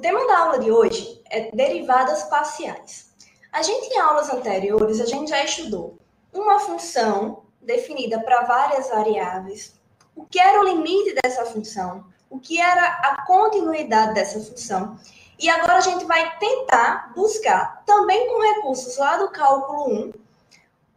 tema da aula de hoje é derivadas parciais. Em aulas anteriores, a gente já estudou uma função definida para várias variáveis, o que era o limite dessa função, o que era a continuidade dessa função. E agora a gente vai tentar buscar, também com recursos lá do cálculo 1,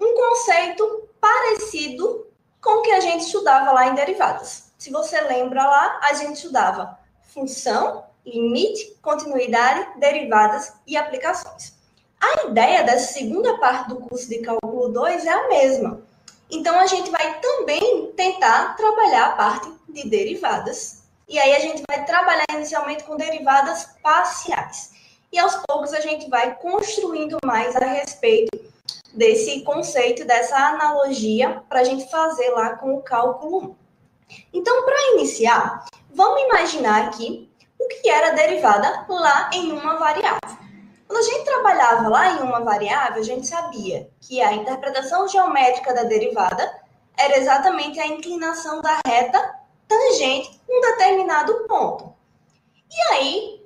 um conceito parecido com o que a gente estudava lá em derivadas. Se você lembra lá, a gente estudava função, limite, continuidade, derivadas e aplicações. A ideia dessa segunda parte do curso de cálculo 2 é a mesma. Então, a gente vai também tentar trabalhar a parte de derivadas. E aí, a gente vai trabalhar inicialmente com derivadas parciais. E, aos poucos, a gente vai construindo mais a respeito desse conceito, dessa analogia, para a gente fazer lá com o cálculo 1. Então, para iniciar, vamos imaginar aqui o que era derivada lá em uma variável. Quando a gente trabalhava lá em uma variável, a gente sabia que a interpretação geométrica da derivada era exatamente a inclinação da reta tangente em um determinado ponto. E aí,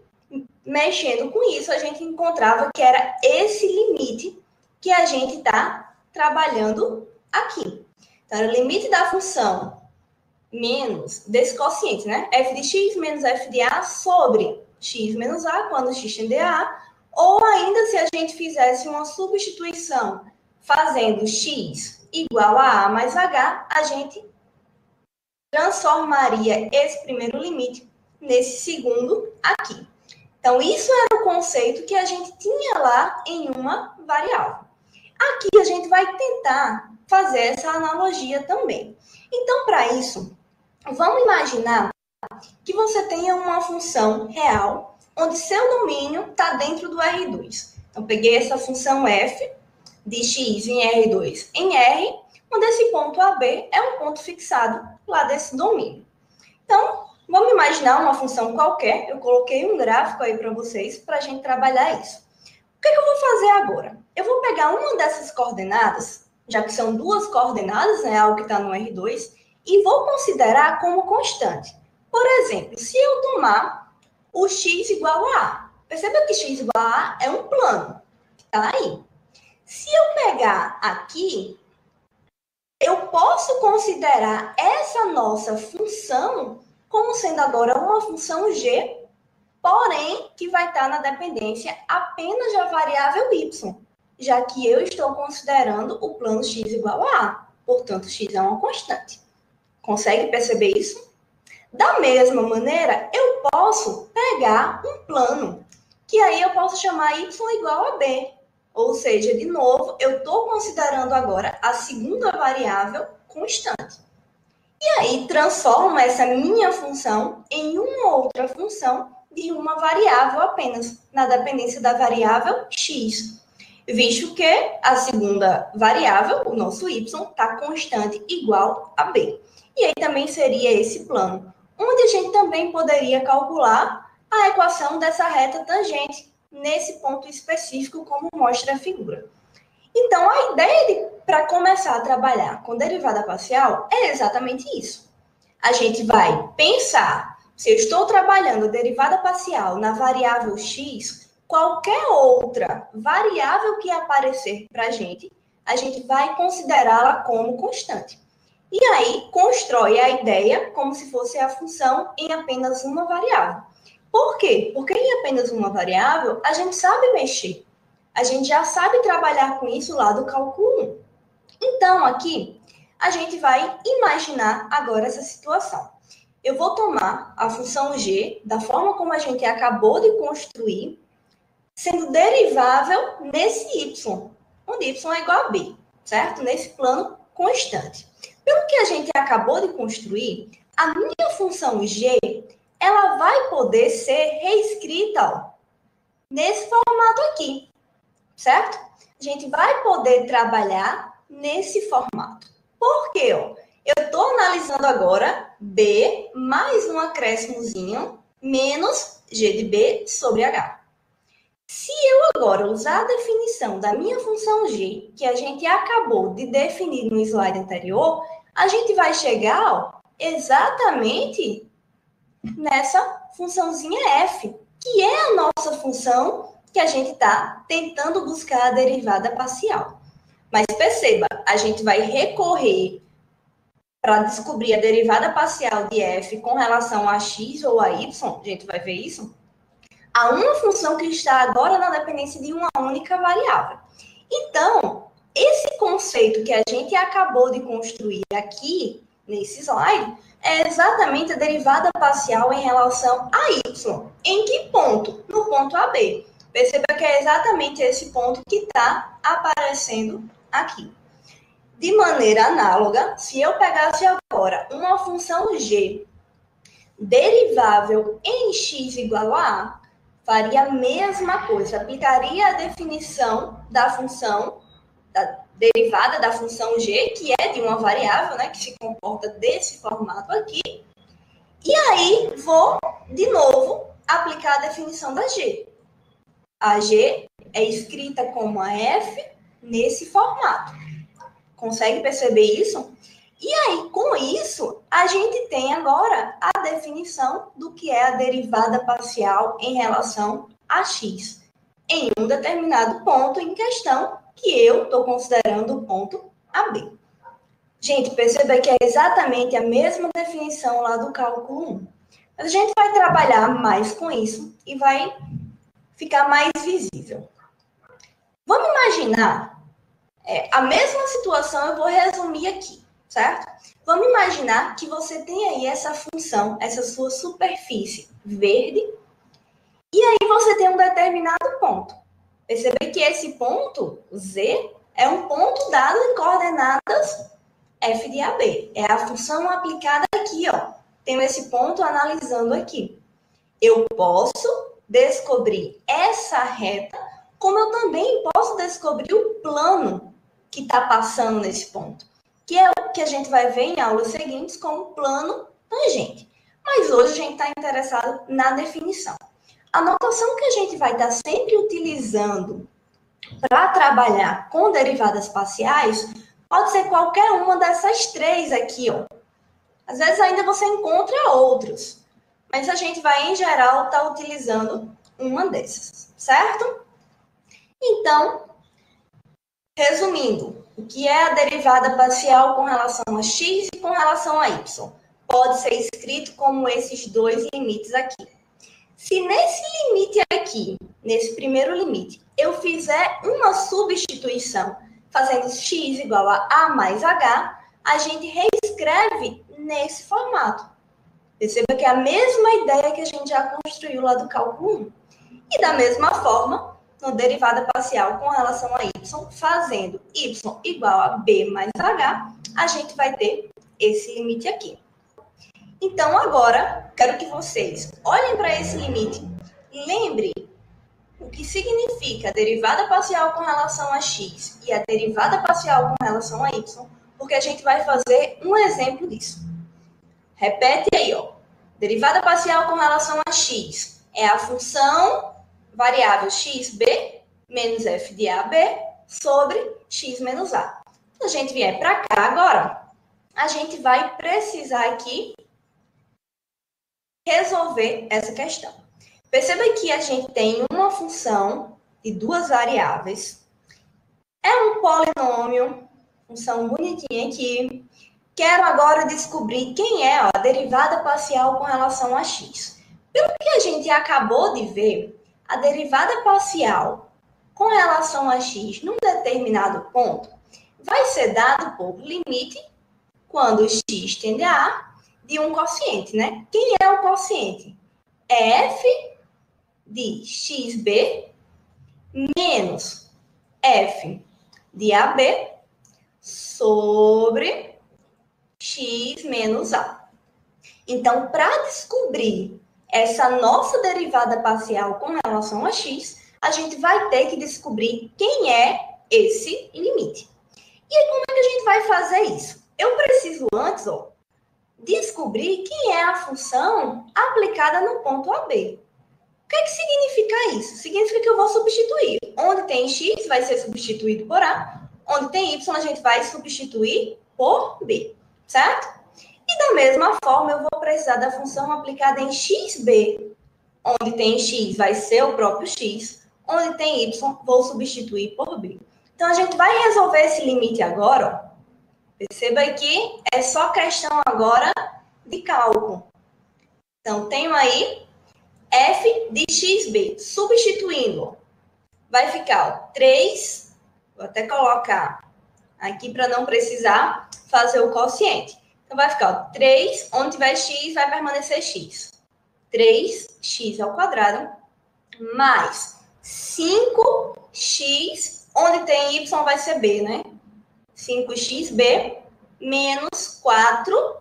mexendo com isso, a gente encontrava que era esse limite que a gente está trabalhando aqui. Então, era o limite da função menos desse quociente, né? f de x menos f de a sobre x menos a, quando x tende a A, ou ainda se a gente fizesse uma substituição fazendo x igual a mais h, a gente transformaria esse primeiro limite nesse segundo aqui. Então, isso era o conceito que a gente tinha lá em uma variável. Aqui a gente vai tentar fazer essa analogia também. Então, para isso, vamos imaginar que você tenha uma função real, onde seu domínio está dentro do R2. Então, peguei essa função f de x em R2 em R, onde esse ponto AB é um ponto fixado lá desse domínio. Então, vamos imaginar uma função qualquer. Eu coloquei um gráfico aí para vocês, para a gente trabalhar isso. O que eu vou fazer agora? Eu vou pegar uma dessas coordenadas, já que são duas coordenadas, né, algo que está no R2, e vou considerar como constante. Por exemplo, se eu tomar o x igual a A, perceba que x igual a A é um plano, que está aí. Se eu pegar aqui, eu posso considerar essa nossa função como sendo agora uma função g, porém, que vai estar na dependência apenas da variável y, já que eu estou considerando o plano x igual a A. Portanto, x é uma constante. Consegue perceber isso? Da mesma maneira, eu posso pegar um plano, que aí eu posso chamar y igual a b. Ou seja, de novo, eu estou considerando agora a segunda variável constante. E aí, transformo essa minha função em uma outra função de uma variável apenas, na dependência da variável x, visto que a segunda variável, o nosso y, está constante igual a b. E aí também seria esse plano, onde a gente também poderia calcular a equação dessa reta tangente, nesse ponto específico, como mostra a figura. Então, a ideia para começar a trabalhar com derivada parcial é exatamente isso. A gente vai pensar, se eu estou trabalhando derivada parcial na variável x, qualquer outra variável que aparecer para a gente vai considerá-la como constante. E aí, constrói a ideia como se fosse a função em apenas uma variável. Por quê? Porque em apenas uma variável, a gente sabe mexer. A gente já sabe trabalhar com isso lá do cálculo 1. Então, aqui, a gente vai imaginar agora essa situação. Eu vou tomar a função g, da forma como a gente acabou de construir, sendo derivável nesse y, onde y é igual a b, certo? Nesse plano constante. Pelo que a gente acabou de construir, a minha função g, ela vai poder ser reescrita, ó, nesse formato aqui, certo? A gente vai poder trabalhar nesse formato. Por quê? Ó? Eu estou analisando agora b mais um acréscimozinho menos g de b sobre h. Se eu agora usar a definição da minha função g, que a gente acabou de definir no slide anterior, a gente vai chegar, ó, exatamente nessa funçãozinha f, que é a nossa função que a gente está tentando buscar a derivada parcial. Mas perceba, a gente vai recorrer para descobrir a derivada parcial de f com relação a x ou a y, a gente vai ver isso, a uma função que está agora na dependência de uma única variável. Então, esse conceito que a gente acabou de construir aqui, nesse slide, é exatamente a derivada parcial em relação a y. Em que ponto? No ponto AB. Perceba que é exatamente esse ponto que está aparecendo aqui. De maneira análoga, se eu pegasse agora uma função g derivável em x igual a a, faria a mesma coisa, aplicaria a definição da função, da derivada da função g, que é de uma variável, né, que se comporta desse formato aqui, e aí vou, de novo, aplicar a definição da g. A g é escrita como a f nesse formato. Consegue perceber isso? E aí, com isso, a gente tem agora a definição do que é a derivada parcial em relação a x, em um determinado ponto em questão, que eu estou considerando o ponto AB. Gente, perceba que é exatamente a mesma definição lá do cálculo 1. Mas a gente vai trabalhar mais com isso e vai ficar mais visível. Vamos imaginar a mesma situação, eu vou resumir aqui, certo? Vamos imaginar que você tem aí essa função, essa sua superfície verde, e aí você tem um determinado ponto. Percebe que esse ponto, Z, é um ponto dado em coordenadas f de AB. É a função aplicada aqui, ó. Tenho esse ponto analisando aqui. Eu posso descobrir essa reta, como eu também posso descobrir o plano que está passando nesse ponto, que é o que a gente vai ver em aulas seguintes como plano tangente. Mas hoje a gente está interessado na definição. A notação que a gente vai estar sempre utilizando para trabalhar com derivadas parciais pode ser qualquer uma dessas três aqui, ó. Às vezes ainda você encontra outros, mas a gente vai, em geral, estar utilizando uma dessas, certo? Então, resumindo, o que é a derivada parcial com relação a x e com relação a y? Pode ser escrito como esses dois limites aqui. Se nesse limite aqui, nesse primeiro limite, eu fizer uma substituição, fazendo x igual a mais h, a gente reescreve nesse formato. Perceba que é a mesma ideia que a gente já construiu lá do cálculo 1. E da mesma forma, no derivada parcial com relação a y, fazendo y igual a b mais h, a gente vai ter esse limite aqui. Então, agora, quero que vocês olhem para esse limite, lembrem o que significa a derivada parcial com relação a x e a derivada parcial com relação a y, porque a gente vai fazer um exemplo disso. Repete aí, ó. Derivada parcial com relação a x é a função variável xb menos f de ab sobre x menos a. Se a gente vier para cá agora, a gente vai precisar aqui resolver essa questão. Perceba que a gente tem uma função de duas variáveis. É um polinômio, função bonitinha aqui. Quero agora descobrir quem é a derivada parcial com relação a x. Pelo que a gente acabou de ver, a derivada parcial com relação a x num determinado ponto vai ser dado por limite quando x tende a a de um quociente, né? Quem é o quociente? É f de xb menos f de ab sobre x menos a. Então, para descobrir essa nossa derivada parcial com relação a x, a gente vai ter que descobrir quem é esse limite. E aí, como é que a gente vai fazer isso? Eu preciso antes, ó, descobrir quem é a função aplicada no ponto AB. O que é que significa isso? Significa que eu vou substituir. Onde tem x, vai ser substituído por a. Onde tem y, a gente vai substituir por b, certo? E da mesma forma, eu vou precisar da função aplicada em xb, onde tem x vai ser o próprio x, onde tem y, vou substituir por b. Então, a gente vai resolver esse limite agora, ó. Perceba que é só questão agora de cálculo. Então, tenho aí f de xb, substituindo, vai ficar ó, 3, vou até colocar aqui para não precisar fazer o quociente. Então, vai ficar ó, 3, onde tiver x, vai permanecer x. 3x ao quadrado, mais 5x, onde tem y vai ser b, né? 5xb, menos 4,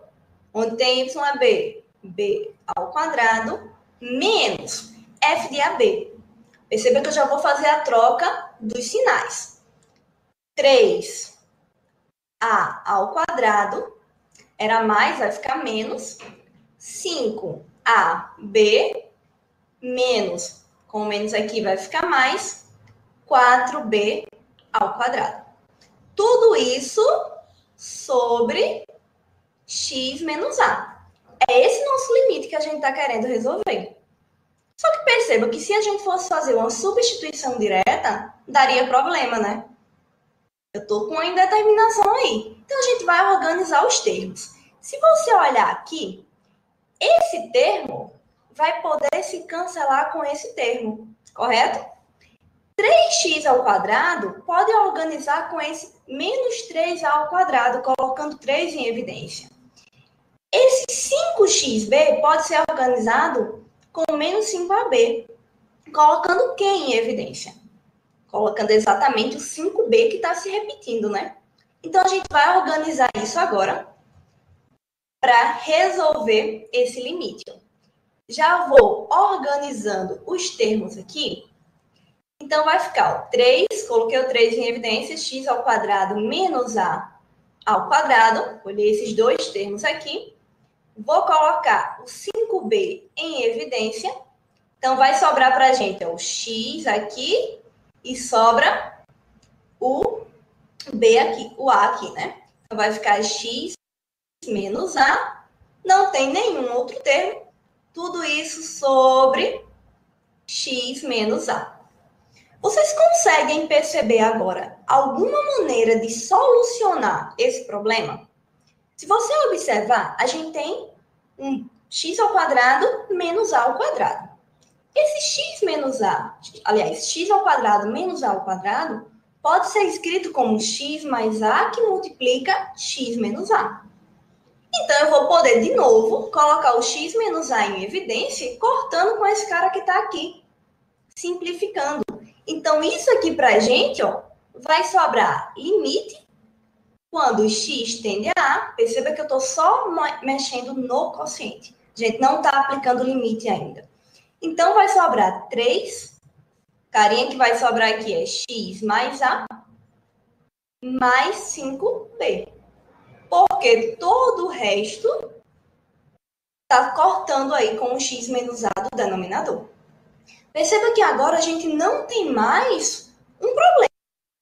onde tem y é b, b ao quadrado, menos f de AB. Perceba que eu já vou fazer a troca dos sinais. 3a ao quadrado, era mais, vai ficar menos, 5ab, menos, com menos aqui vai ficar mais, 4b ao quadrado. Tudo isso sobre x menos a. É esse nosso limite que a gente está querendo resolver. Só que perceba que se a gente fosse fazer uma substituição direta, daria problema, né? Eu estou com uma indeterminação aí. Então, a gente vai organizar os termos. Se você olhar aqui, esse termo vai poder se cancelar com esse termo, correto? 3x ao quadrado pode organizar com esse menos 3a ao quadrado, colocando 3 em evidência. Esse 5xb pode ser organizado com menos 5ab, colocando quem em evidência? Colocando exatamente o 5b que está se repetindo, né? Então, a gente vai organizar isso agora para resolver esse limite. Já vou organizando os termos aqui. Então, vai ficar o 3, coloquei o 3 em evidência, x ao quadrado menos a ao quadrado. Olhei esses dois termos aqui. Vou colocar o 5b em evidência. Então, vai sobrar para a gente o x aqui e sobra o b aqui, o a aqui, né? Então, vai ficar x menos a. Não tem nenhum outro termo. Tudo isso sobre x menos a. Vocês conseguem perceber agora alguma maneira de solucionar esse problema? Se você observar, a gente tem um x ao quadrado menos a ao quadrado. Esse x menos a, aliás, x ao quadrado menos a ao quadrado, pode ser escrito como x mais a que multiplica x menos a. Então, eu vou poder, de novo, colocar o x menos a em evidência, cortando com esse cara que está aqui, simplificando. Então, isso aqui para a gente, ó, vai sobrar limite quando o x tende a A. Perceba que eu estou só mexendo no quociente. A gente não está aplicando limite ainda. Então, vai sobrar 3. Carinha que vai sobrar aqui é x mais a mais 5b. Porque todo o resto está cortando aí com o x menos a do denominador. Perceba que agora a gente não tem mais um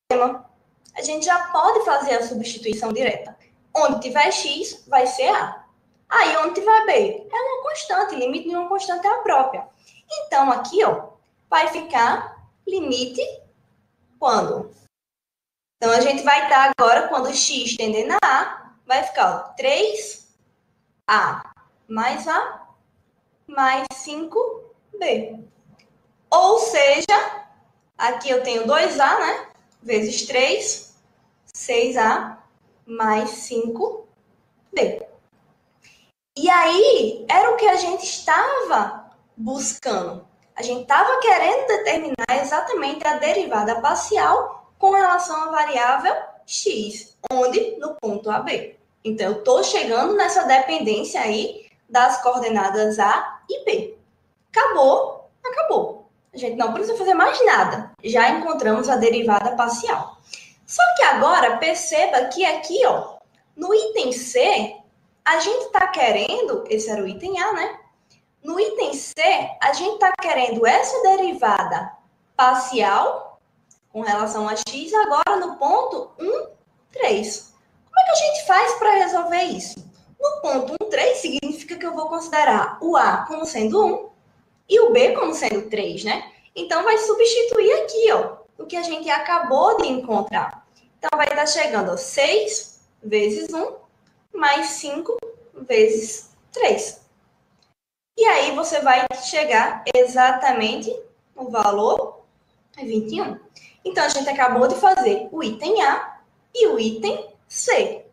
problema. A gente já pode fazer a substituição direta. Onde tiver x, vai ser a. Aí, onde tiver b, é uma constante. Limite de uma constante é a própria. Então, aqui, ó, vai ficar limite quando? Então, a gente vai estar agora, quando x tendendo a a, vai ficar ó, 3a mais a mais 5b. Ou seja, aqui eu tenho 2a, né? Vezes 3, 6a mais 5b. E aí, era o que a gente estava buscando. A gente estava querendo determinar exatamente a derivada parcial com relação à variável x, onde? No ponto AB. Então, eu estou chegando nessa dependência aí das coordenadas A e B. Acabou, acabou. A gente não precisa fazer mais nada. Já encontramos a derivada parcial. Só que agora, perceba que aqui, ó, no item C, a gente está querendo, esse era o item A, né? No item C, a gente está querendo essa derivada parcial com relação a x, agora no ponto 1, 3. Como é que a gente faz para resolver isso? No ponto 1, 3, significa que eu vou considerar o A como sendo 1 e o B como sendo 3, né? Então, vai substituir aqui, ó, o que a gente acabou de encontrar. Então, vai estar chegando a 6 vezes 1, mais 5 vezes 3. E aí, você vai chegar exatamente no valor 21. Então, a gente acabou de fazer o item A e o item C.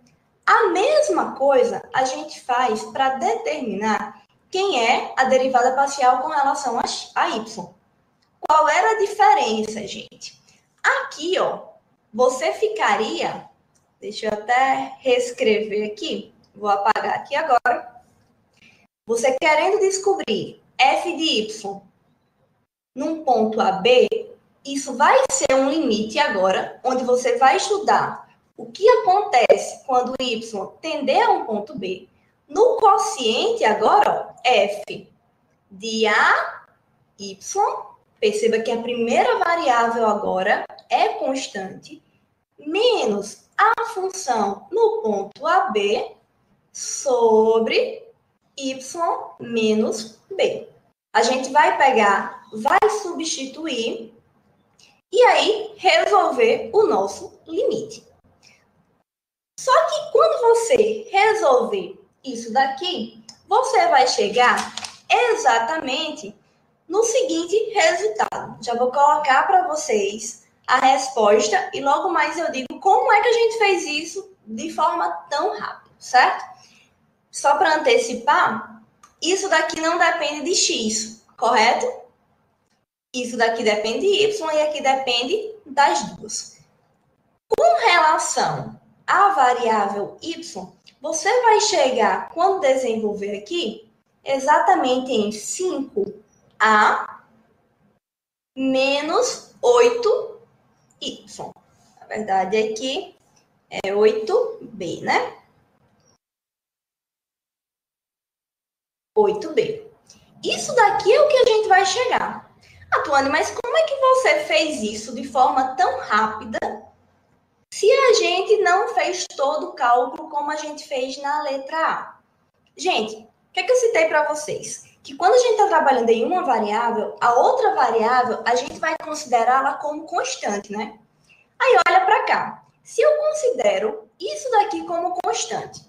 A mesma coisa a gente faz para determinar quem é a derivada parcial com relação a y. Qual era a diferença, gente? Aqui, ó, você ficaria... Deixa eu até reescrever aqui. Vou apagar aqui agora. Você querendo descobrir f de y num ponto AB, isso vai ser um limite agora, onde você vai estudar o que acontece quando y tender a um ponto B. No quociente agora, ó, f de AY, perceba que a primeira variável agora é constante, menos a função no ponto AB sobre y menos b. A gente vai pegar, vai substituir e aí resolver o nosso limite. Só que quando você resolver isso daqui, você vai chegar exatamente no seguinte resultado. Já vou colocar para vocês a resposta e logo mais eu digo como é que a gente fez isso de forma tão rápida, certo? Só para antecipar, isso daqui não depende de x, correto? Isso daqui depende de y e aqui depende das duas. Com relação à variável y, você vai chegar, quando desenvolver aqui, exatamente em 5a menos 8y. Na verdade, aqui é 8b, né? 8b. Isso daqui é o que a gente vai chegar. Tuane, mas como é que você fez isso de forma tão rápida se a gente não fez todo o cálculo como a gente fez na letra A? Gente, o que é que eu citei para vocês? Que quando a gente está trabalhando em uma variável, a outra variável a gente vai considerá-la como constante, né? Aí olha para cá. Se eu considero isso daqui como constante,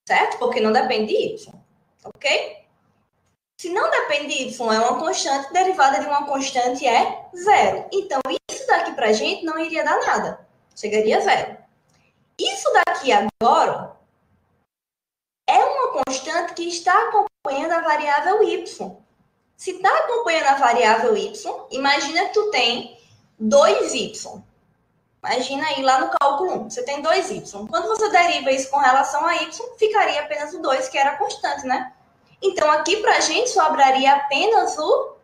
certo? Porque não depende de y, ok? Se não depende de y, é uma constante, derivada de uma constante é zero. Então, isso daqui para a gente não iria dar nada. Chegaria a zero. Isso daqui agora é uma constante que está acompanhando a variável y. Se está acompanhando a variável y, imagina que tu tem 2y. Imagina aí lá no cálculo 1, você tem 2y. Quando você deriva isso com relação a y, ficaria apenas o 2, que era a constante, né? Então, aqui para a gente sobraria apenas o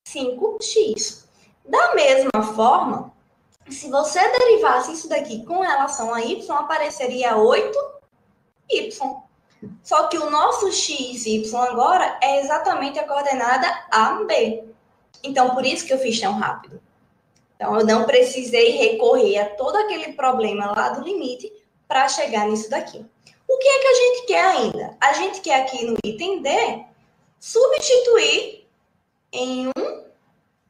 5x. Da mesma forma, se você derivasse isso daqui com relação a y, apareceria 8y. Só que o nosso x e y agora é exatamente a coordenada AB. Então, por isso que eu fiz tão rápido. Então, eu não precisei recorrer a todo aquele problema lá do limite para chegar nisso daqui. O que é que a gente quer ainda? A gente quer aqui no item D substituir em 1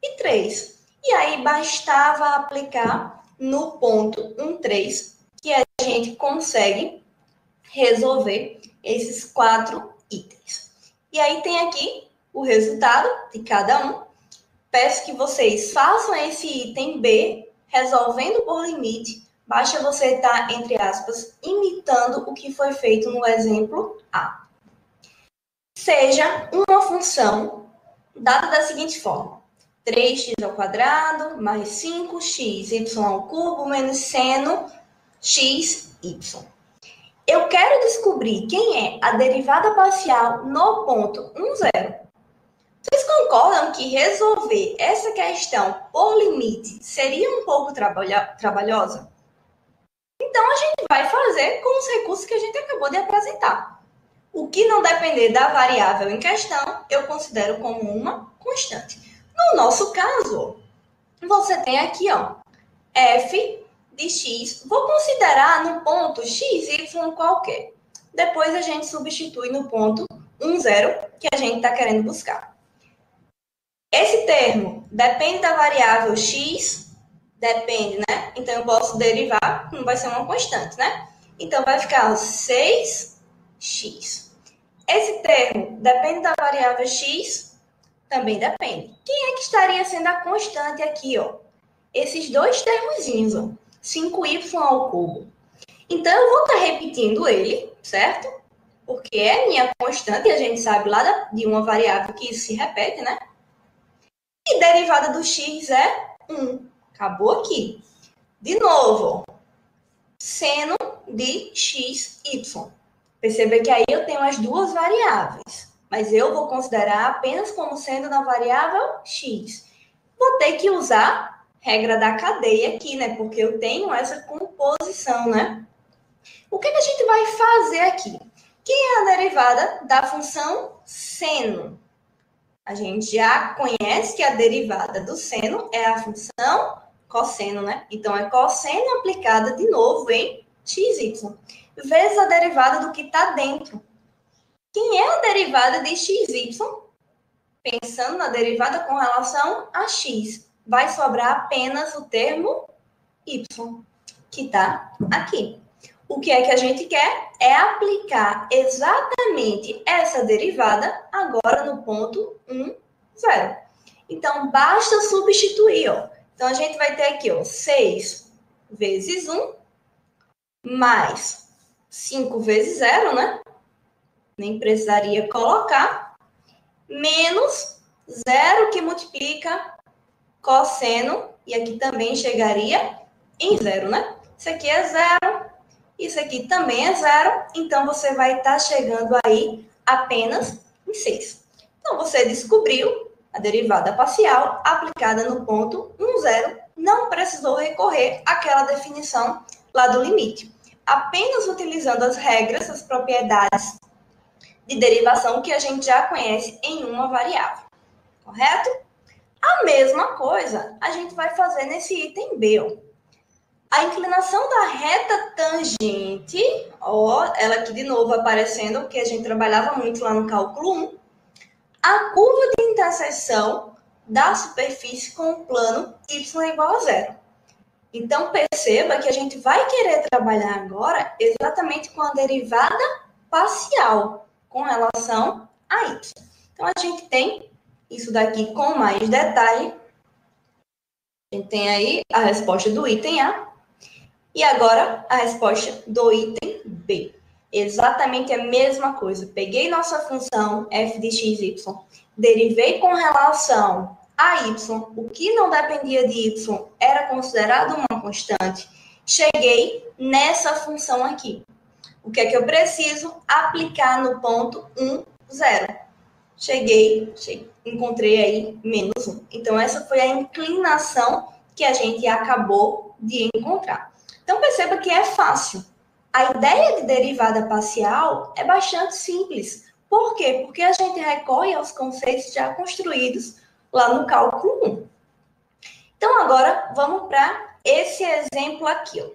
e 3. E aí bastava aplicar no ponto 1, 3, que a gente consegue resolver esses 4 itens. E aí tem aqui o resultado de cada um. Peço que vocês façam esse item B resolvendo por limite. Basta você estar, entre aspas, imitando o que foi feito no exemplo A. Seja uma função dada da seguinte forma. 3x ao quadrado mais 5x y ao cubo menos seno x, y. Eu quero descobrir quem é a derivada parcial no ponto 1, 0. Vocês concordam que resolver essa questão por limite seria um pouco trabalhosa? Então, a gente vai fazer com os recursos que a gente acabou de apresentar. O que não depender da variável em questão, eu considero como uma constante. No nosso caso, você tem aqui, ó, f de x. Vou considerar no ponto x, y qualquer. Depois a gente substitui no ponto 1, 0, que a gente está querendo buscar. Esse termo depende da variável x? Depende, né? Então, eu posso derivar, não vai ser uma constante, né? Então, vai ficar 6x. Esse termo depende da variável x? Também depende. Quem é que estaria sendo a constante aqui, ó? Esses dois termozinhos, ó. 5y ao cubo. Então, eu vou estar repetindo ele, certo? Porque é minha constante, e a gente sabe lá de uma variável que isso se repete, né? E derivada do x é 1. Acabou aqui. De novo, seno de xy. Perceba que aí eu tenho as duas variáveis, mas eu vou considerar apenas como sendo na variável x. Vou ter que usar regra da cadeia aqui, né? Porque eu tenho essa composição, né? O que a gente vai fazer aqui? Quem é a derivada da função seno? A gente já conhece que a derivada do seno é a função cosseno, né? Então, é cosseno aplicada de novo em xy, vezes a derivada do que está dentro. Quem é a derivada de xy? Pensando na derivada com relação a x, vai sobrar apenas o termo y, que está aqui. O que é que a gente quer? É aplicar exatamente essa derivada agora no ponto 1, 0. Então, basta substituir, ó. Então, a gente vai ter aqui, ó, 6 vezes 1, mais 5 vezes 0, né? Nem precisaria colocar, menos 0 que multiplica cosseno, e aqui também chegaria em 0, né? Isso aqui é 0, isso aqui também é 0, então você vai estar chegando aí apenas em 6. Então, você descobriu a derivada parcial aplicada no ponto 1, 0, não precisou recorrer àquela definição lá do limite. Apenas utilizando as regras, as propriedades de derivação que a gente já conhece em uma variável, correto? A mesma coisa a gente vai fazer nesse item B, ó. A inclinação da reta tangente, ó, ela aqui de novo aparecendo, que a gente trabalhava muito lá no cálculo 1, a curva de interseção da superfície com o plano y igual a 0. Então, perceba que a gente vai querer trabalhar agora exatamente com a derivada parcial com relação a y. Então, a gente tem isso daqui com mais detalhe. A gente tem aí a resposta do item A. E agora, a resposta do item B. Exatamente a mesma coisa. Peguei nossa função f de x, y, derivei com relação a y. O que não dependia de y era considerado uma constante. Cheguei nessa função aqui. O que é que eu preciso? Aplicar no ponto 1, 0. Cheguei, encontrei aí menos 1. Então, essa foi a inclinação que a gente acabou de encontrar. Então, perceba que é fácil. A ideia de derivada parcial é bastante simples. Por quê? Porque a gente recorre aos conceitos já construídos lá no cálculo 1. Então, agora, vamos para esse exemplo aqui, ó.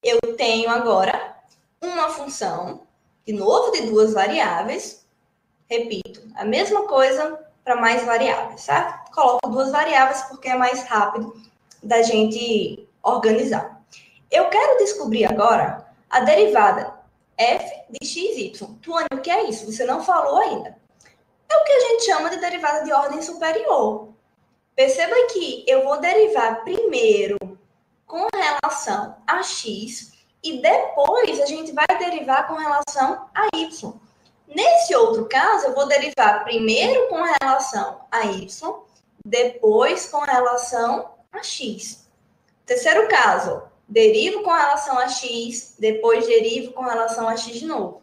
Eu tenho agora uma função, de novo, de duas variáveis. Repito, a mesma coisa para mais variáveis, certo? Coloco duas variáveis porque é mais rápido da gente organizar. Eu quero descobrir agora a derivada f de xy. Tuane, o que é isso? Você não falou ainda. É o que a gente chama de derivada de ordem superior. Perceba que eu vou derivar primeiro com relação a x e depois a gente vai derivar com relação a y. Nesse outro caso, eu vou derivar primeiro com relação a y, depois com relação a x. Terceiro caso, derivo com relação a x, depois derivo com relação a x de novo.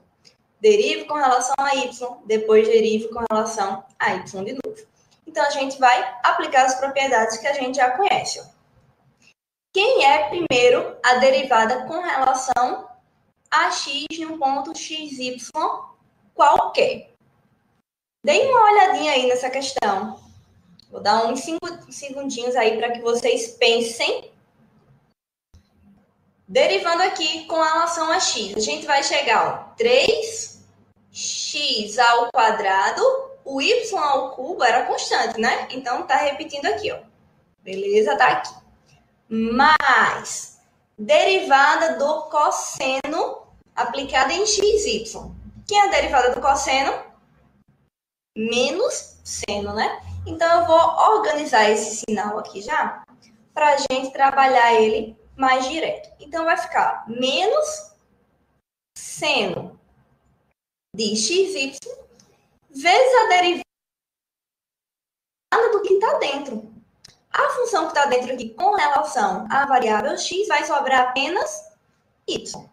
Derivo com relação a y, depois derivo com relação a y de novo. Então, a gente vai aplicar as propriedades que a gente já conhece. Quem é primeiro a derivada com relação a x em um ponto xy qualquer? Deem uma olhadinha aí nessa questão. Vou dar uns 5 segundinhos aí para que vocês pensem. Derivando aqui com relação a x, a gente vai chegar, ó, 3x ao quadrado o y ao cubo era constante, né? Então, tá repetindo aqui, ó. Beleza? Tá aqui. Mais derivada do cosseno aplicada em xy. Quem é a derivada do cosseno? Menos seno, né? Então, eu vou organizar esse sinal aqui já, para a gente trabalhar ele mais direto. Então, vai ficar menos seno de xy vezes a derivada do que está dentro. A função que está dentro aqui com relação à variável x vai sobrar apenas y.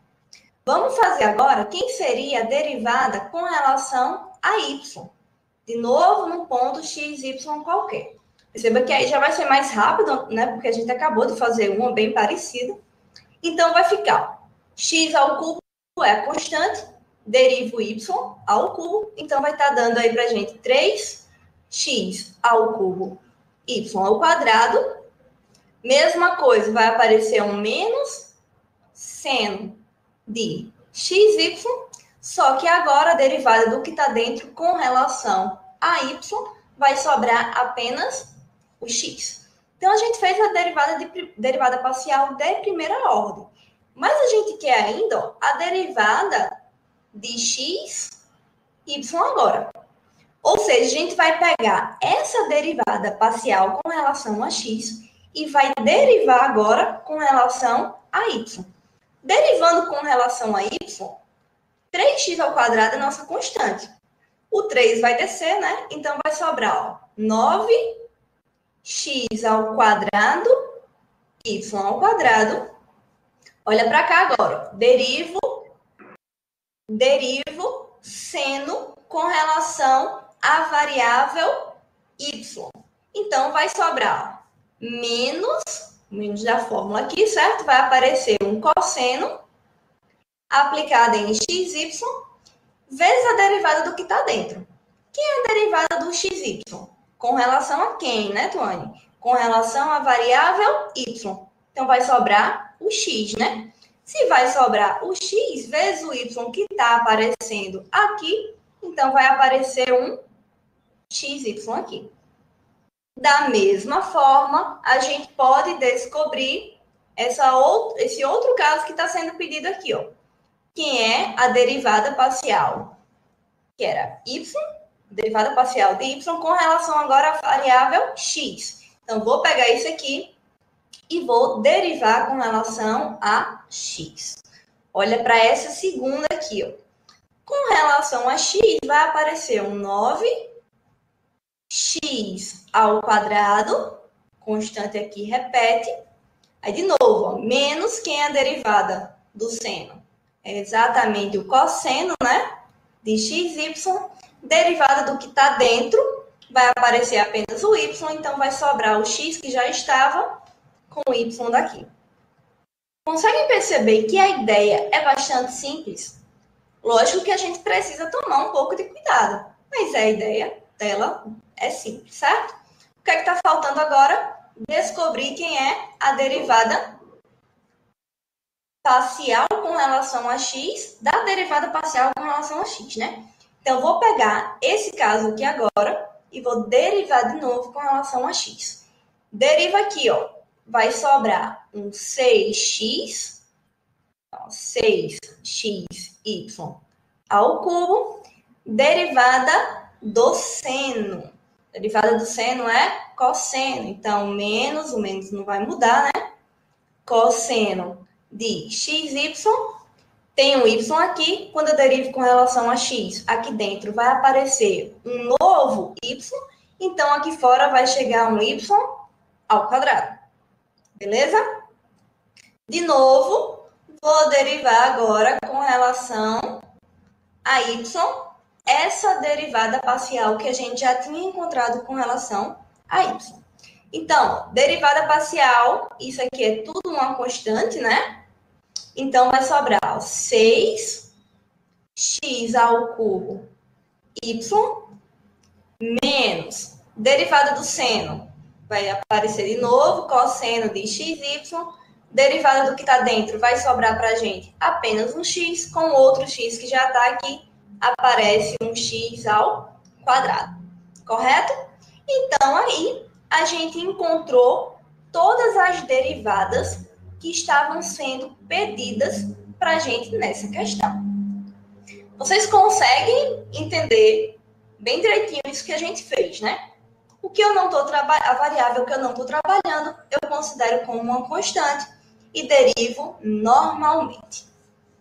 Vamos fazer agora quem seria a derivada com relação a y. De novo, num ponto x, y qualquer. Perceba que aí já vai ser mais rápido, né? Porque a gente acabou de fazer uma bem parecida. Então, vai ficar x ao cubo é a constante, derivo y ao cubo. Então, vai estar dando aí para a gente 3x ao cubo y ao quadrado. Mesma coisa, vai aparecer um menos seno de xy, só que agora a derivada do que está dentro com relação a y vai sobrar apenas o x. Então, a gente fez a derivada parcial de primeira ordem. Mas a gente quer ainda ó, a derivada de x, y agora. Ou seja, a gente vai pegar essa derivada parcial com relação a x e vai derivar agora com relação a y. Derivando com relação a y, 3x ao quadrado é nossa constante. O 3 vai descer, né? Então, vai sobrar ó, 9x ao quadrado, y ao quadrado. Olha para cá agora. Derivo seno com relação à variável y. Então, vai sobrar ó, menos da fórmula aqui, certo? Vai aparecer um cosseno aplicado em xy vezes a derivada do que está dentro. Quem é a derivada do xy? Com relação a quem, né, Tuane? Com relação à variável y. Então, vai sobrar o x, né? Se vai sobrar o x vezes o y que está aparecendo aqui, então vai aparecer um xy aqui. Da mesma forma, a gente pode descobrir esse outro caso que está sendo pedido aqui, ó. Que é a derivada parcial, que era y, derivada parcial de y com relação agora à variável x. Então, vou pegar isso aqui e vou derivar com relação a x. Olha para essa segunda aqui, ó. Com relação a x, vai aparecer um 9x ao quadrado, constante aqui, repete. Aí, de novo, ó, menos quem é a derivada do seno? É exatamente o cosseno, né? De xy, derivada do que está dentro, vai aparecer apenas o y, então vai sobrar o x que já estava com o y daqui. Conseguem perceber que a ideia é bastante simples? Lógico que a gente precisa tomar um pouco de cuidado, mas a ideia dela é simples, certo? O que é que está faltando agora? Descobrir quem é a derivada parcial com relação a x, da derivada parcial com relação a x, né? Então, vou pegar esse caso aqui agora e vou derivar de novo com relação a x. Deriva aqui, ó, vai sobrar um 6x, ó, 6xy ao cubo, derivada do seno. Derivada do seno é cosseno, então, menos, o menos não vai mudar, né? Cosseno de xy, tem um y aqui, quando eu derivo com relação a x, aqui dentro vai aparecer um novo y, então aqui fora vai chegar um y ao quadrado. Beleza? De novo, vou derivar agora com relação a y, essa derivada parcial que a gente já tinha encontrado com relação a y. Então, derivada parcial, isso aqui é tudo uma constante, né? Então, vai sobrar 6x ao cubo y menos derivada do seno. Vai aparecer de novo, cosseno de xy. Derivada do que está dentro vai sobrar para a gente apenas um x, com outro x que já está aqui, aparece um x ao quadrado. correto? Então, aí, a gente encontrou todas as derivadas que estavam sendo pedidas para a gente nessa questão. Vocês conseguem entender bem direitinho isso que a gente fez, né? O que eu não estou trabalhando, a variável que eu não estou trabalhando, eu considero como uma constante e derivo normalmente.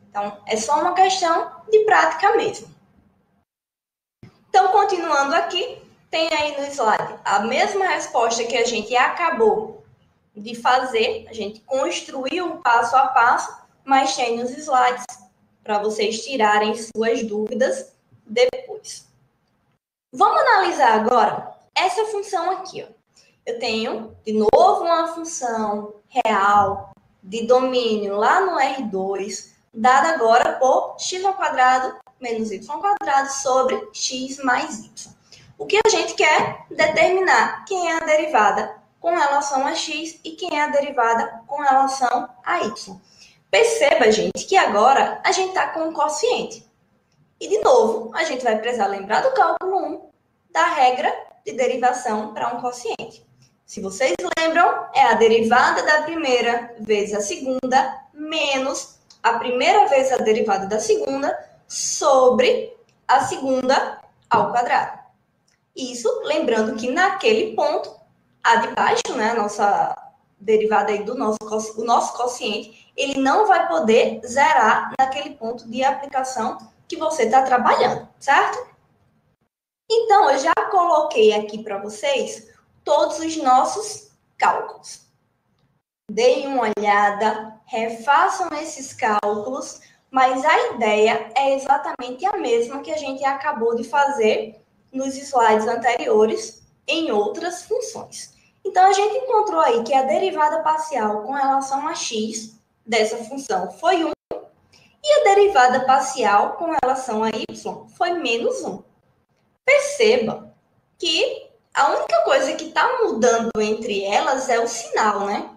Então, é só uma questão de prática mesmo. Então, continuando aqui, tem aí no slide a mesma resposta que a gente acabou de fazer, a gente construiu o passo a passo, mas tem nos slides para vocês tirarem suas dúvidas depois. Vamos analisar agora essa função aqui, ó. Eu tenho, de novo, uma função real de domínio lá no R2, dada agora por x ao quadrado menos y ao quadrado sobre x mais y. O que a gente quer determinar quem é a derivada com relação a x e quem é a derivada com relação a y. Perceba, gente, que agora a gente está com um quociente. E, de novo, a gente vai precisar lembrar do cálculo 1 da regra de derivação para um quociente. Se vocês lembram, é a derivada da primeira vezes a segunda menos a primeira vez a derivada da segunda sobre a segunda ao quadrado. Isso, lembrando que naquele ponto, a de baixo, né, a nossa derivada aí do nosso quociente, ele não vai poder zerar naquele ponto de aplicação que você está trabalhando, certo? Então, eu já coloquei aqui para vocês todos os nossos cálculos. Deem uma olhada, refaçam esses cálculos, mas a ideia é exatamente a mesma que a gente acabou de fazer nos slides anteriores em outras funções. Então, a gente encontrou aí que a derivada parcial com relação a x dessa função foi 1 e a derivada parcial com relação a y foi menos 1. Perceba que a única coisa que está mudando entre elas é o sinal, né?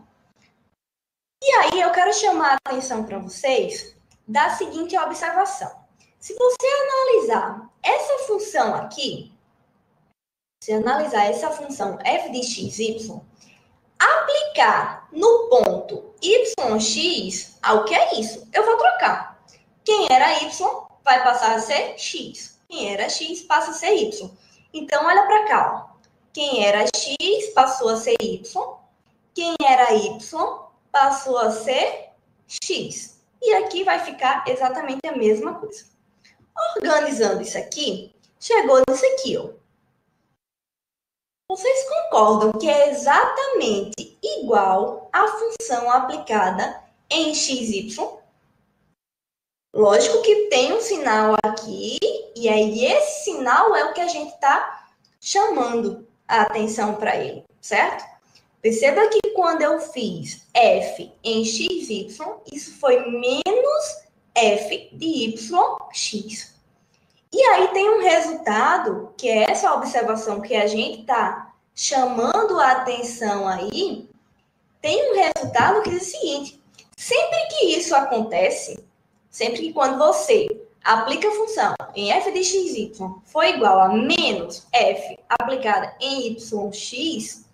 E aí eu quero chamar a atenção para vocês da seguinte observação. Se você analisar essa função aqui, se analisar essa função f de x, y, aplicar no ponto yx, o que é isso? Eu vou trocar. Quem era y vai passar a ser x. Quem era x passa a ser y. Então, olha para cá. Ó. Quem era x passou a ser y. Quem era y passou a ser x. E aqui vai ficar exatamente a mesma coisa. Organizando isso aqui, chegou nisso aqui, ó. Vocês concordam que é exatamente igual à função aplicada em xy? Lógico que tem um sinal aqui, e aí esse sinal é o que a gente está chamando a atenção para ele, certo? Perceba que quando eu fiz f em xy, isso foi menos f de yx. E aí tem um resultado, que é essa observação que a gente está chamando a atenção aí, tem um resultado que diz o seguinte, sempre que isso acontece, sempre que quando você aplica a função em f de xy for igual a menos f aplicada em yx,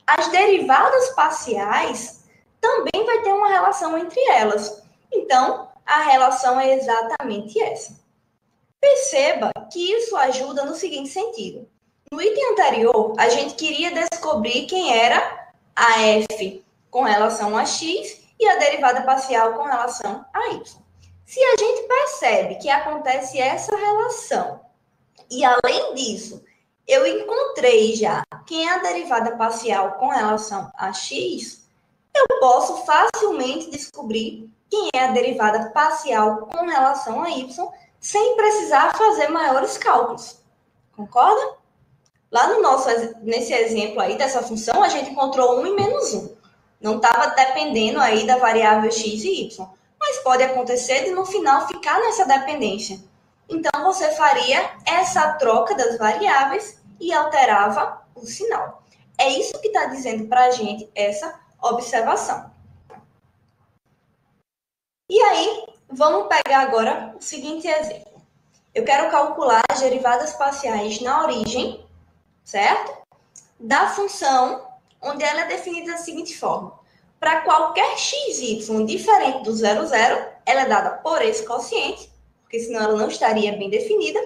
as derivadas parciais também vai ter uma relação entre elas. Então, a relação é exatamente essa. Perceba que isso ajuda no seguinte sentido. No item anterior, a gente queria descobrir quem era a f com relação a x e a derivada parcial com relação a y. Se a gente percebe que acontece essa relação, e além disso, eu encontrei já quem é a derivada parcial com relação a x, eu posso facilmente descobrir quem é a derivada parcial com relação a y, sem precisar fazer maiores cálculos. Concorda? Lá nesse exemplo aí dessa função, a gente encontrou 1 e menos 1. Não estava dependendo aí da variável x e y. Mas pode acontecer de no final ficar nessa dependência. Então, você faria essa troca das variáveis e alterava o sinal. É isso que está dizendo para a gente essa observação. E aí, vamos pegar agora o seguinte exemplo. Eu quero calcular as derivadas parciais na origem certo? Da função, onde ela é definida da seguinte forma. Para qualquer xy diferente do 0, 0, ela é dada por esse quociente, porque senão ela não estaria bem definida,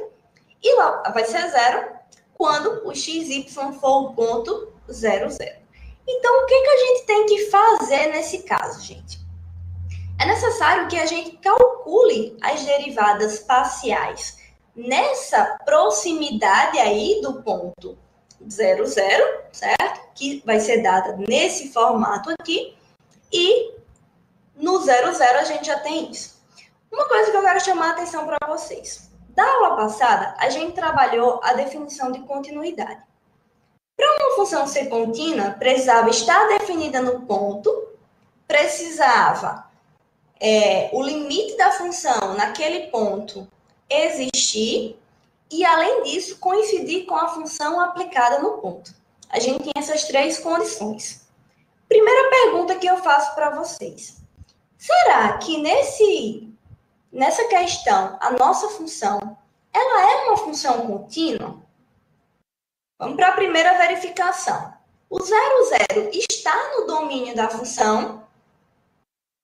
e lá vai ser 0 quando o xy for o ponto 0, 0. Então, o que a gente tem que fazer nesse caso, gente? É necessário que a gente calcule as derivadas parciais nessa proximidade aí do ponto 0, 0, certo? Que vai ser dada nesse formato aqui. E no 0, 0 a gente já tem isso. Uma coisa que eu quero chamar a atenção para vocês. Da aula passada, a gente trabalhou a definição de continuidade. Para uma função ser contínua, precisava estar definida no ponto, precisava o limite da função naquele ponto existir e, além disso, coincidir com a função aplicada no ponto. A gente tem essas três condições. Primeira pergunta que eu faço para vocês. Será que nessa questão, a nossa função, ela é uma função contínua? Vamos para a primeira verificação. O 0, 0 está no domínio da função?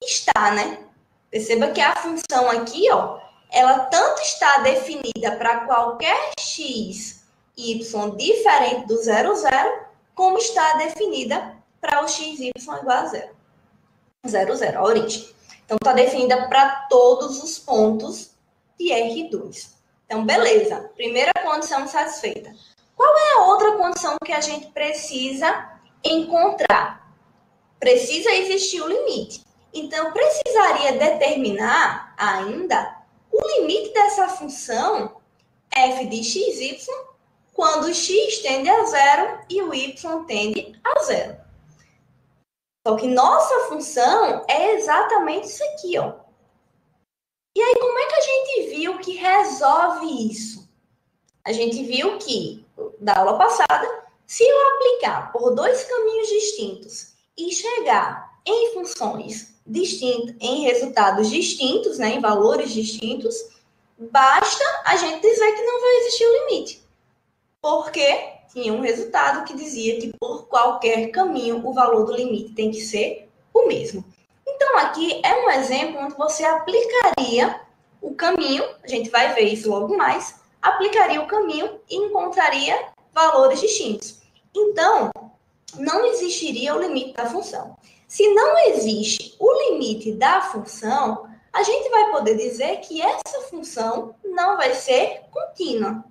Está, né? Perceba que a função aqui, ó, ela tanto está definida para qualquer x, y diferente do 0, 0, como está definida para o x, y igual a 0. 0, 0, a origem. Então, está definida para todos os pontos de R2. Então, beleza. Primeira condição satisfeita. Qual é a outra condição que a gente precisa encontrar? Precisa existir o limite. Então, precisaria determinar ainda o limite dessa função f de xy quando o x tende a 0 e o y tende a 0. Só que nossa função é exatamente isso aqui, ó. E aí, como é que a gente viu que resolve isso? A gente viu que, da aula passada, se eu aplicar por dois caminhos distintos e chegar em funções distintas, em resultados distintos, né, em valores distintos, basta a gente dizer que não vai existir o limite. Porque tinha um resultado que dizia que por qualquer caminho o valor do limite tem que ser o mesmo. Então, aqui é um exemplo onde você aplicaria o caminho, a gente vai ver isso logo mais, aplicaria o caminho e encontraria valores distintos. Então, não existiria o limite da função. Se não existe o limite da função, a gente vai poder dizer que essa função não vai ser contínua.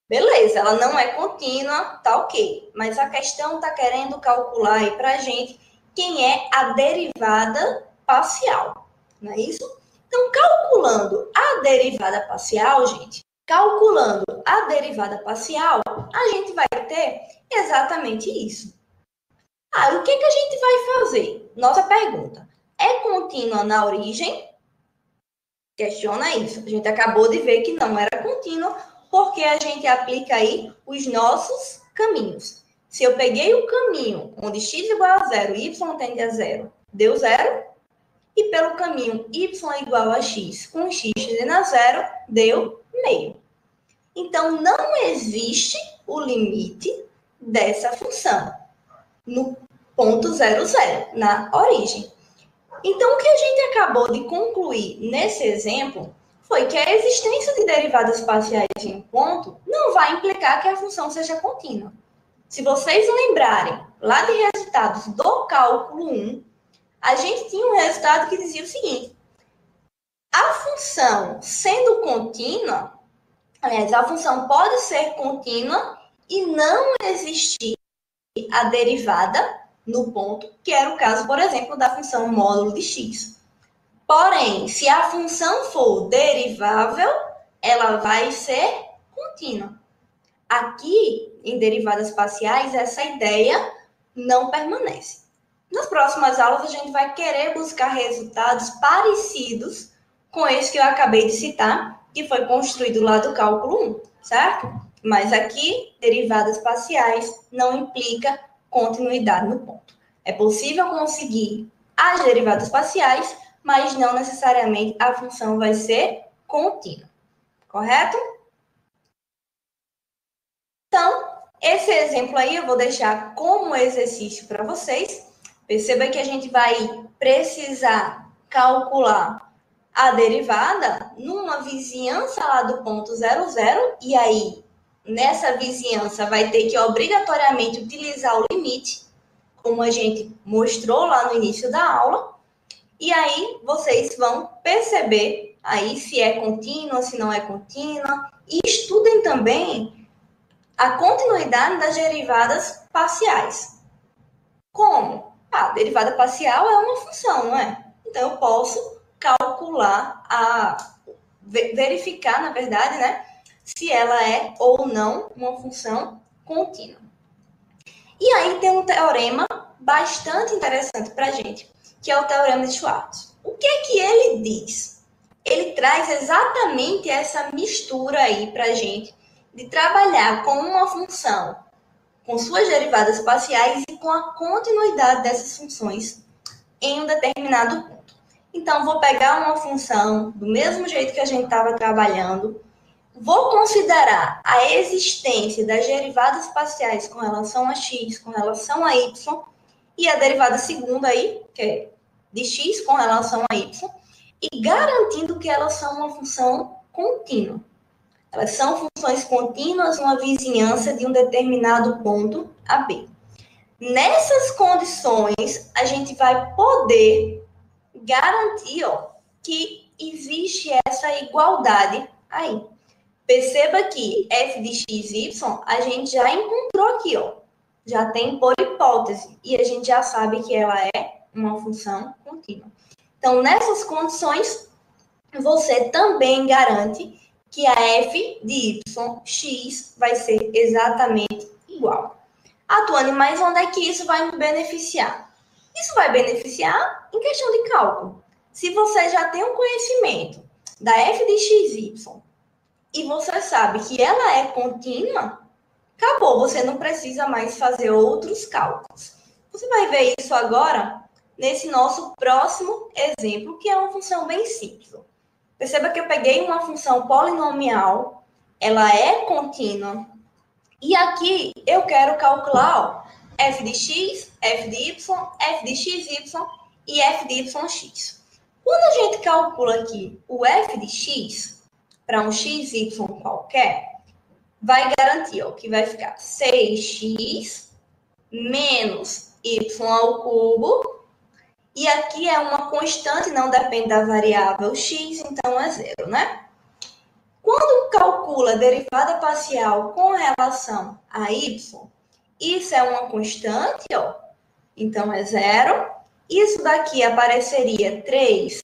Beleza, ela não é contínua, tá ok. Mas a questão está querendo calcular aí para a gente quem é a derivada parcial, não é isso? Então, calculando a derivada parcial, gente, a gente vai ter exatamente isso. O que a gente vai fazer? Nossa pergunta. É contínua na origem? Questiona isso. A gente acabou de ver que não era contínua, porque a gente aplica aí os nossos caminhos. Se eu peguei o caminho onde x igual a 0, y tende a 0, deu 0. E pelo caminho y igual a x com x tendendo a 0, deu meio. Então, não existe o limite dessa função no ponto 0, 0, na origem. Então, o que a gente acabou de concluir nesse exemplo foi que a existência de derivadas parciais em um ponto não vai implicar que a função seja contínua. Se vocês lembrarem lá de resultados do cálculo 1, a gente tinha um resultado que dizia o seguinte: a função sendo contínua, aliás, a função pode ser contínua e não existir a derivada no ponto, que era o caso, por exemplo, da função módulo de x. Porém, se a função for derivável, ela vai ser contínua. Aqui, em derivadas parciais, essa ideia não permanece. Nas próximas aulas, a gente vai querer buscar resultados parecidos com esse que eu acabei de citar, que foi construído lá do cálculo 1, certo? Mas aqui, derivadas parciais não implica continuidade no ponto. É possível conseguir as derivadas parciais, mas não necessariamente a função vai ser contínua. Correto? Então, Esse exemplo aí eu vou deixar como exercício para vocês. Perceba que a gente vai precisar calcular a derivada numa vizinhança lá do ponto 00, e aí nessa vizinhança vai ter que obrigatoriamente utilizar o limite, como a gente mostrou lá no início da aula, e aí vocês vão perceber aí se é contínua, se não é contínua, e estudem também a continuidade das derivadas parciais. Como? A derivada parcial é uma função, não é? Então, eu posso calcular, verificar, na verdade, né, se ela é ou não uma função contínua. E aí tem um teorema bastante interessante para a gente, que é o teorema de Schwartz. O que é que ele diz? Ele traz exatamente essa mistura aí para a gente de trabalhar com uma função, com suas derivadas parciais e com a continuidade dessas funções em um determinado ponto. Então, vou pegar uma função do mesmo jeito que a gente estava trabalhando, vou considerar a existência das derivadas parciais com relação a x, com relação a y, e a derivada segunda aí, que é de x com relação a y, e garantindo que elas são uma função contínua. Elas são funções contínuas, uma vizinhança de um determinado ponto a B. Nessas condições, a gente vai poder garantir que existe essa igualdade aí. Perceba que f de x, y, a gente já encontrou aqui, já tem por hipótese, e a gente já sabe que ela é uma função contínua. Então, nessas condições, você também garante que a f de y, x, vai ser exatamente igual. Atuane, mas onde é que isso vai me beneficiar? Isso vai beneficiar em questão de cálculo. Se você já tem um conhecimento da f de x, y, e você sabe que ela é contínua, acabou, você não precisa mais fazer outros cálculos. Você vai ver isso agora nesse nosso próximo exemplo, que é uma função bem simples. Perceba que eu peguei uma função polinomial, ela é contínua, e aqui eu quero calcular f de x, f de y, f de xy e f de yx. Quando a gente calcula aqui o f de x para um xy qualquer, vai garantir que vai ficar 6x menos y ao cubo, e aqui é uma constante, não depende da variável x, então é zero, né? Quando calcula a derivada parcial com relação a y, isso é uma constante, então é zero. Isso daqui apareceria 3y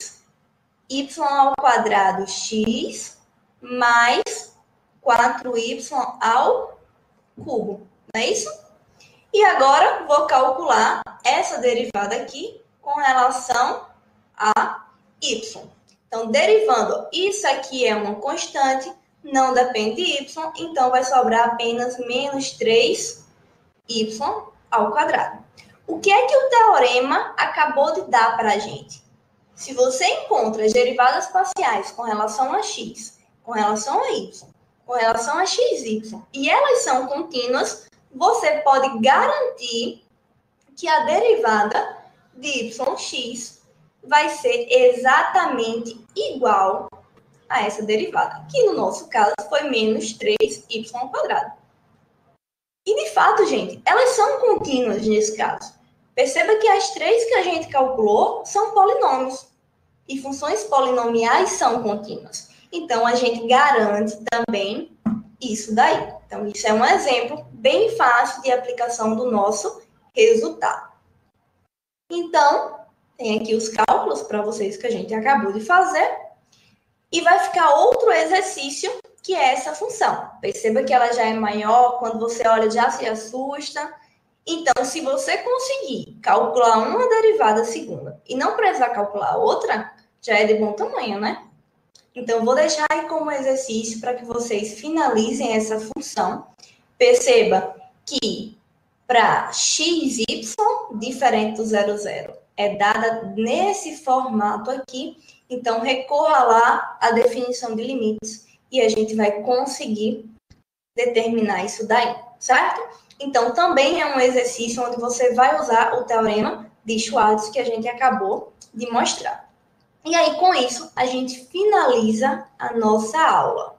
ao quadrado x mais 4y ao cubo, não é isso? E agora vou calcular essa derivada aqui com relação a y. Então, derivando, isso aqui é uma constante, não depende de y, então vai sobrar apenas menos 3y ao quadrado. O que é que o teorema acabou de dar para a gente? Se você encontra as derivadas parciais com relação a x, com relação a y, com relação a xy, e elas são contínuas, você pode garantir que a derivada de yx vai ser exatamente igual a essa derivada, que no nosso caso foi menos 3y ao quadrado. E de fato, gente, elas são contínuas nesse caso. Perceba que as três que a gente calculou são polinômios, e funções polinomiais são contínuas. Então, a gente garante também isso daí. Então, isso é um exemplo bem fácil de aplicação do nosso resultado. Então, tem aqui os cálculos para vocês que a gente acabou de fazer. E vai ficar outro exercício, que é essa função. Perceba que ela já é maior, quando você olha já se assusta. Então, se você conseguir calcular uma derivada segunda e não precisar calcular outra, já é de bom tamanho, né? Então, vou deixar aí como exercício para que vocês finalizem essa função. Perceba que para xy, diferente do 00, é dada nesse formato aqui. Então, recorra lá à definição de limites e a gente vai conseguir determinar isso daí. certo? Então, também é um exercício onde você vai usar o teorema de Schwartz que a gente acabou de mostrar. E aí, com isso, a gente finaliza a nossa aula.